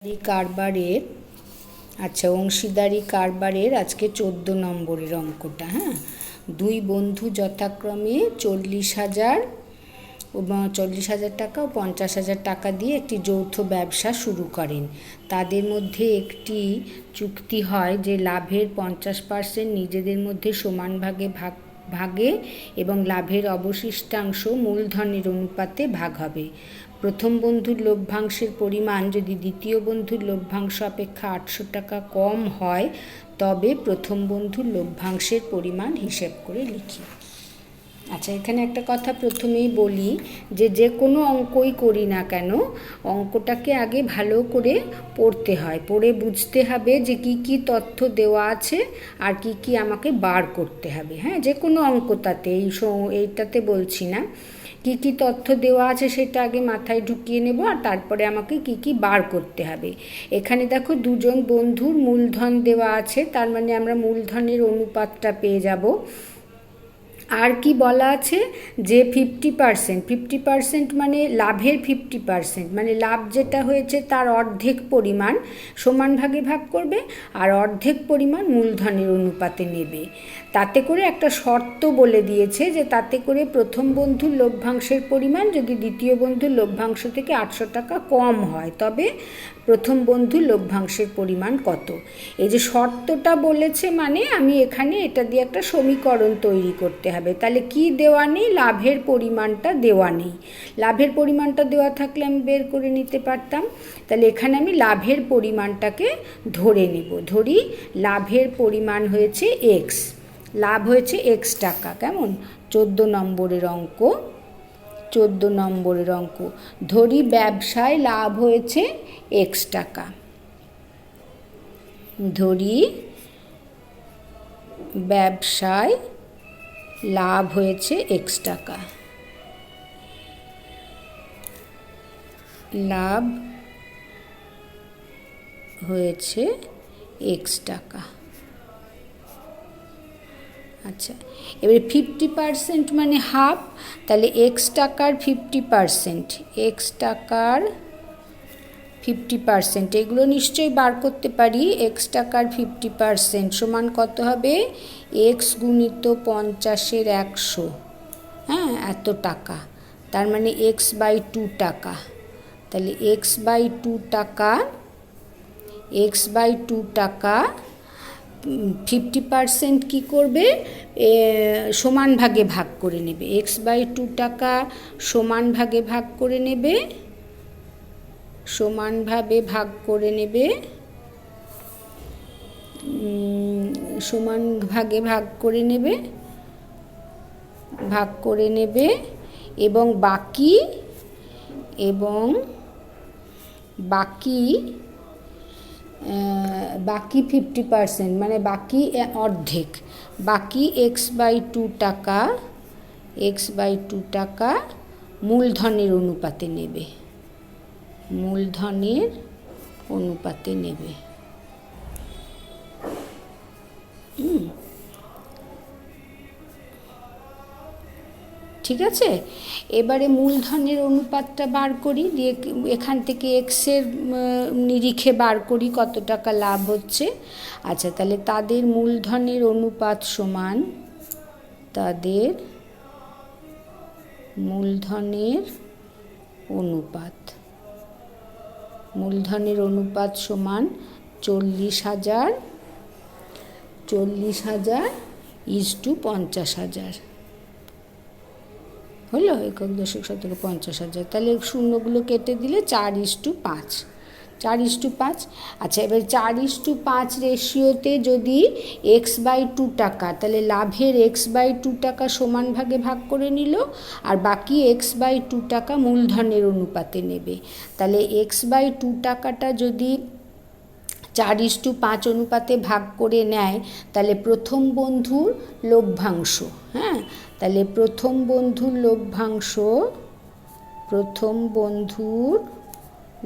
কারবারের অংশীদারি কারবারের আজকে 14 নম্বরের অঙ্কটা। হ্যাঁ, দুই বন্ধু যথাক্রমে 40,000 টাকা ও 50,000 টাকা দিয়ে একটি যৌথ ব্যবসা শুরু করেন। তাদের মধ্যে একটি চুক্তি হয় যে লাভের 50% নিজেদের মধ্যে সমান ভাগে এবং লাভের অবশিষ্টাংশ মূলধনের অনুপাতে ভাগ হবে। প্রথম বন্ধুর লভ্যাংশের পরিমাণ যদি দ্বিতীয় বন্ধুর লভ্যাংশ অপেক্ষা 800 টাকা কম হয় তবে প্রথম বন্ধুর লভ্যাংশের পরিমাণ হিসেব করে লিখি। আচ্ছা, এখানে একটা কথা প্রথমেই বলি যে কোনো অঙ্কই করি না কেন, অঙ্কটাকে আগে ভালো করে পড়তে হয়, পড়ে বুঝতে হবে যে কি কি তথ্য দেওয়া আছে আর কি কি আমাকে বার করতে হবে। হ্যাঁ, যে কোনো অঙ্কটাতে, এইটাতে বলছি না, কি কি তথ্য দেওয়া আছে সেটা আগে মাথায় ঢুকিয়ে নেব আর তারপরে আমাকে কি কি বার করতে হবে। এখানে দেখো দুজন বন্ধুর মূলধন দেওয়া আছে, তার মানে আমরা মূলধনের অনুপাতটা পেয়ে যাব। আর কি বলা আছে যে 50% মানে লাভের 50%, মানে লাভ যেটা হয়েছে তার অর্ধেক পরিমাণ সমান ভাগে ভাগ করবে আর অর্ধেক পরিমাণ মূলধনের অনুপাতে নেবে। তাতে করে একটা শর্ত বলে দিয়েছে যে তাতে করে প্রথম বন্ধুর লভ্যাংশের পরিমাণ যদি দ্বিতীয় বন্ধুর লভ্যাংশ থেকে 800 টাকা কম হয় তবে প্রথম বন্ধুর লভ্যাংশের পরিমাণ কত। এই যে শর্তটা বলেছে মানে আমি এখানে এটা দিয়ে একটা সমীকরণ তৈরি করতে হবে। তাহলে কি দেওয়া নেই? লাভের পরিমাণটা দেওয়া নেই। লাভের পরিমাণটা দেওয়া থাকলে আমি বের করে নিতে পারতাম। তাহলে এখানে আমি লাভের পরিমাণটাকে ধরে নেব। ধরি লাভের পরিমাণ হয়েছে এক্স, লাভ হয়েছে এক্স টাকা। কেমন? 14 নম্বরের অঙ্ক। ধরি ব্যবসায় লাভ হয়েছে এক্স টাকা। ধরি ব্যবসায় লাভ হয়েছে এক্স টাকা। লাভ হয়েছে এক্স টাকা। আচ্ছা, এবারে 50% মানে হাফ, তাহলে এক্স টাকার 50%, এগুলো নিশ্চয়ই বার করতে পারি। এক্স টাকার 50% সমান কত হবে? এক্স গুণিত 50-এর 100। হ্যাঁ, এত টাকা, তার মানে এক্স বাই 2 টাকা। তাহলে এক্স বাই 2 টাকা 50% কী করবে? সমান ভাগে ভাগ করে নেবে। এক্স বাই 2 টাকা সমান ভাগে ভাগ করে নেবে, সমানভাবে ভাগ করে নেবে, সমান ভাগে ভাগ করে নেবে এবং বাকি 50% মানে বাকি অর্ধেক, বাকি এক্স বাই 2 টাকা মূলধনের অনুপাতে নেবে, ঠিক আছে? এবারে মূলধনের অনুপাতটা বার করি, দিয়ে এখান থেকে এক্সের নিরিখে বার করি কত টাকা লাভ হচ্ছে। আচ্ছা, তাহলে তাদের মূলধনের অনুপাত সমান, তাদের মূলধনের অনুপাত সমান 40,000 = 50,000 হলো। একক দশক শতকে 50,000। তাহলে শূন্যগুলো কেটে দিলে 4:5। আচ্ছা, এবার 4:5 রেশিওতে যদি এক্স বাই 2 টাকা, তাহলে লাভের এক্স বাই 2 টাকা সমান ভাগে ভাগ করে নিল আর বাকি এক্স বাই 2 টাকা মূলধনের অনুপাতে নেবে। তাহলে এক্স বাই 2 টাকাটা যদি 4:5 অনুপাতে ভাগ করে নেয় তাহলে প্রথম বন্ধুর লভ্যাংশ, হ্যাঁ, তাহলে প্রথম বন্ধুর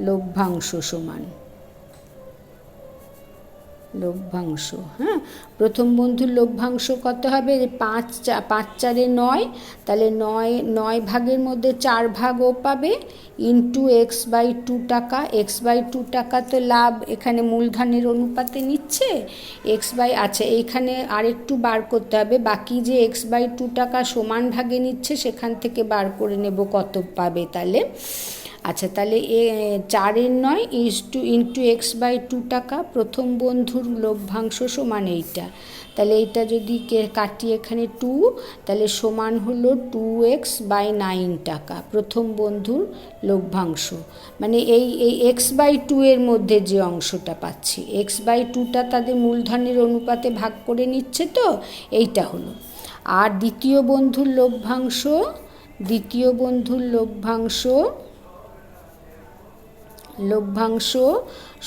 লভ্যাংশ সমান লভ্যাংশ। হ্যাঁ, প্রথম বন্ধুর লভ্যাংশ কত হবে? 5 4 9, তাহলে 9 ভাগের মধ্যে 4 ভাগ ও পাবে, ইন্টু x/2 টাকা। x/2 টাকা তো লাভ এখানে মূলধনের অনুপাতে নিচ্ছে। আচ্ছা, এইখানে আরেকটু বার করতে হবে, বাকি যে x/2 টাকা সমান ভাগে নিচ্ছে সেখান থেকে বার করে নেব কত পাবে তাহলে। আচ্ছা, তাহলে 4/9 ইন্টু x/2 টাকা, প্রথম বন্ধুর লভ্যাংশ সমান এইটা। তাহলে এইটা যদি কাটি এখানে 2, তাহলে সমান হলো 2x/9 টাকা প্রথম বন্ধুর লভ্যাংশ। মানে এই x/2 এর মধ্যে যে অংশটা পাচ্ছি, x/2টা তাদের মূলধনের অনুপাতে ভাগ করে নিচ্ছে, তো এইটা হলো। আর দ্বিতীয় বন্ধুর লভ্যাংশ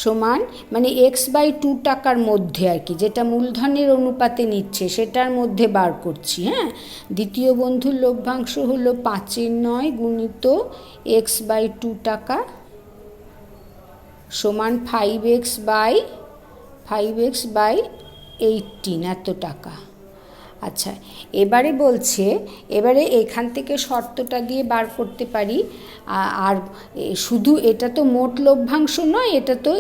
সমান, মানে x/2 টাকার মধ্যে আর কি, যেটা মূলধনের অনুপাতে নিচ্ছে সেটার মধ্যে বার করছি। হ্যাঁ, দ্বিতীয় বন্ধুর লভ্যাংশ হলো 5/9 গুণিত x/2 টাকা সমান 5x/18 এত টাকা। আচ্ছা, এবারে এখান থেকে শর্তটা দিয়ে বার করতে পারি। আর শুধু এটা তো মোট লভ্যাংশ নয়, এটা তো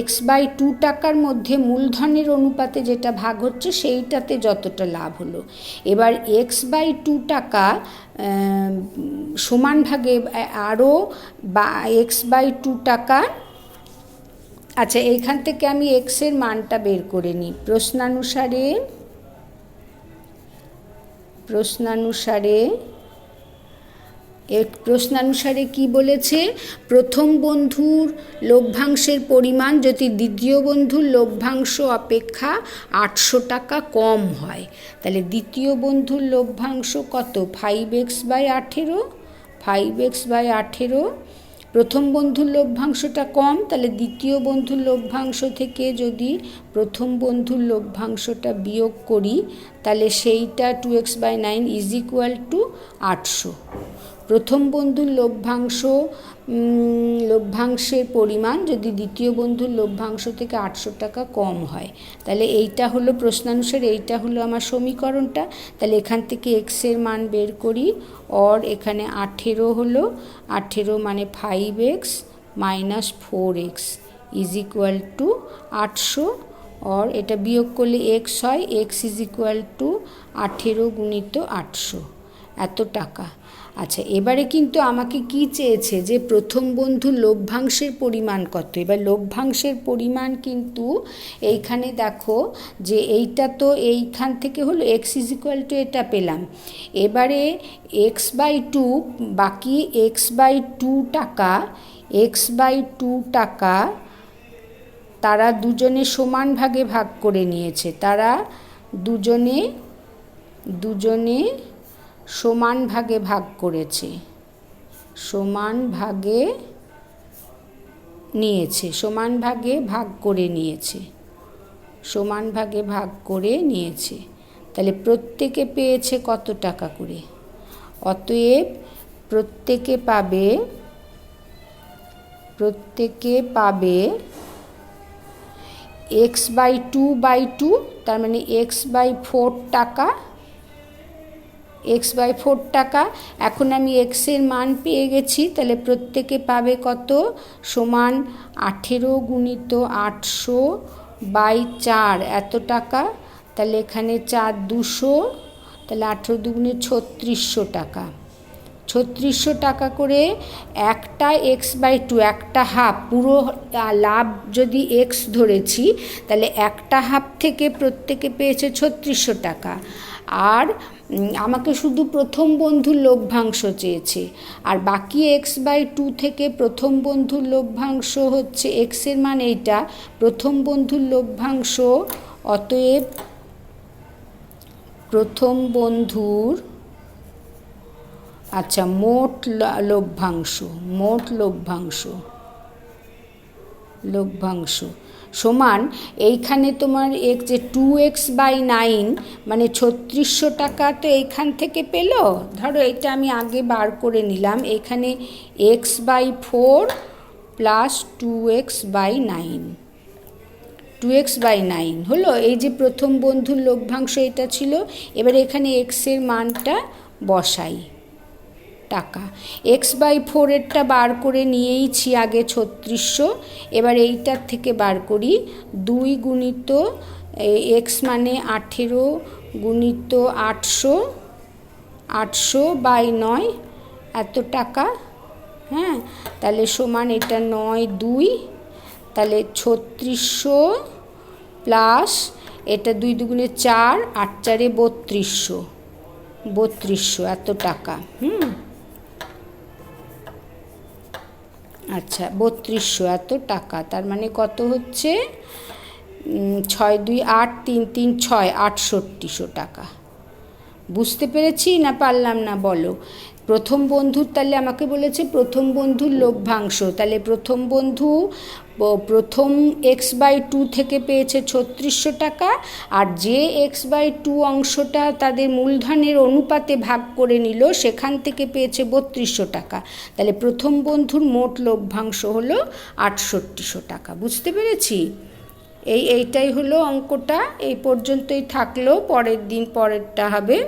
x/2 টাকার মধ্যে মূলধনের অনুপাতে যেটা ভাগ হচ্ছে সেইটাতে যতটা লাভ হলো। এবার x/2 টাকা সমান ভাগে আরও x/2 টাকা। আচ্ছা, এইখান থেকে আমি এক্সের মানটা বের করে নিই। প্রশ্নানুসারে কি বলেছে? প্রথম বন্ধুর লভ্যাংশের পরিমাণ যদি দ্বিতীয় বন্ধুর লভ্যাংশ অপেক্ষা 800 টাকা কম হয়, তাহলে দ্বিতীয় বন্ধুর লভ্যাংশ কত? 5x/18। প্রথম বন্ধুর লভ্যাংশটা কম, তাহলে দ্বিতীয় বন্ধুর লভ্যাংশ থেকে যদি প্রথম বন্ধুর লভ্যাংশটা বিয়োগ করি, তাহলে সেইটা 2x/9 ইজ ইকুয়াল টু 800। প্রথম বন্ধুর লভ্যাংশের পরিমাণ যদি দ্বিতীয় বন্ধুর লভ্যাংশ থেকে 800 টাকা কম হয়, তাহলে এইটা হলো প্রশ্নানুসারে, এইটা হলো আমার সমীকরণটা। তাহলে এখান থেকে এক্সের মান বের করি, এখানে 18 হলো, 18 মানে 5x minus 4x is equal to 800, এটা বিয়োগ করলে x হয়, x ইজ ইকুয়াল টু 18 গুণিত 800 এত টাকা। আচ্ছা, এবারে কিন্তু আমাকে কি চেয়েছে, যে প্রথম বন্ধুর লভ্যাংশের পরিমাণ কত। এবার লভ্যাংশের পরিমাণ কিন্তু এইখানে দেখো যে এইটা তো এইখান থেকে হলো x ইজ ইকুয়াল টু এটা পেলাম। এবারে x/2 বাকি x/2 টাকা তারা দুজনে সমান ভাগে ভাগ করে নিয়েছে, তারা দুজনে সমান ভাগে ভাগ করেছে, সমান ভাগে ভাগ করে নিয়েছে। তাহলে প্রত্যেকে পেয়েছে কত টাকা করে? অতএব প্রত্যেকে পাবে x/2/2, তার মানে x/4 টাকা। এখন আমি এক্সের মান পেয়ে গেছি, তাহলে প্রত্যেকে পাবে কত? সমান 18 গুণিত 800/4 এত টাকা। তাহলে এখানে 4 200, তাহলে 18 দুগুণে 3600 টাকা। 3600 টাকা করে একটা x/2, একটা হাফ, পুরো লাভ যদি x ধরেছি, তাহলে একটা হাফ থেকে প্রত্যেকে পেয়েছে 3600 টাকা। আর আমাকে শুধু প্রথম বন্ধুর লভ্যাংশ চেয়েছে, আর বাকি x/2 থেকে প্রথম বন্ধুর লভ্যাংশ হচ্ছে এক্সের মান এইটা, প্রথম বন্ধুর লভ্যাংশ। অতএব প্রথম বন্ধুর মোট লভ্যাংশ সমান, এইখানে তোমার যে 2x/9 মানে 3600 টাকা তো এইখান থেকে পেলো। ধরো এটা আমি আগে বার করে নিলাম, এখানে x/4 প্লাস 2x/9 2x/9 হলো। এই যে প্রথম বন্ধুর লভ্যাংশ এটা ছিল, এবার এখানে এক্সের মানটা বসাই, টাকা। x/4 এরটা বার করে নিয়েইছি আগে 3600, এবার এইটার থেকে বার করি 2 গুণিত x মানে 18 গুণিত 800, 800/9 এত টাকা। হ্যাঁ, তাহলে সমান এটা 9×2, তাহলে 3600 প্লাস এটা 2 দুগুণে 4, 8 4-এ 3200, 3200 এত টাকা। আচ্ছা, 3200 এত টাকা, তার মানে কত হচ্ছে 6 2 8 3 3 6, 6800 টাকা। বুঝতে পেরেছি না পারলাম না বলো? প্রথম বন্ধুর, তাহলে আমাকে বলেছে প্রথম বন্ধুর লভ্যাংশ, তাহলে প্রথম বন্ধু প্রথম x/2 থেকে পেয়েছে 3600 টাকা, আর যে x/2 অংশটা তাদের মূলধনের অনুপাতে ভাগ করে নিল সেখান থেকে পেয়েছে 3200 টাকা। তাহলে প্রথম বন্ধুর মোট লভ্যাংশ হলো 6800 টাকা। বুঝতে পেরেছি? এইটাই হলো অঙ্কটা। এই পর্যন্তই থাকলো, পরের দিন পরেরটা হবে।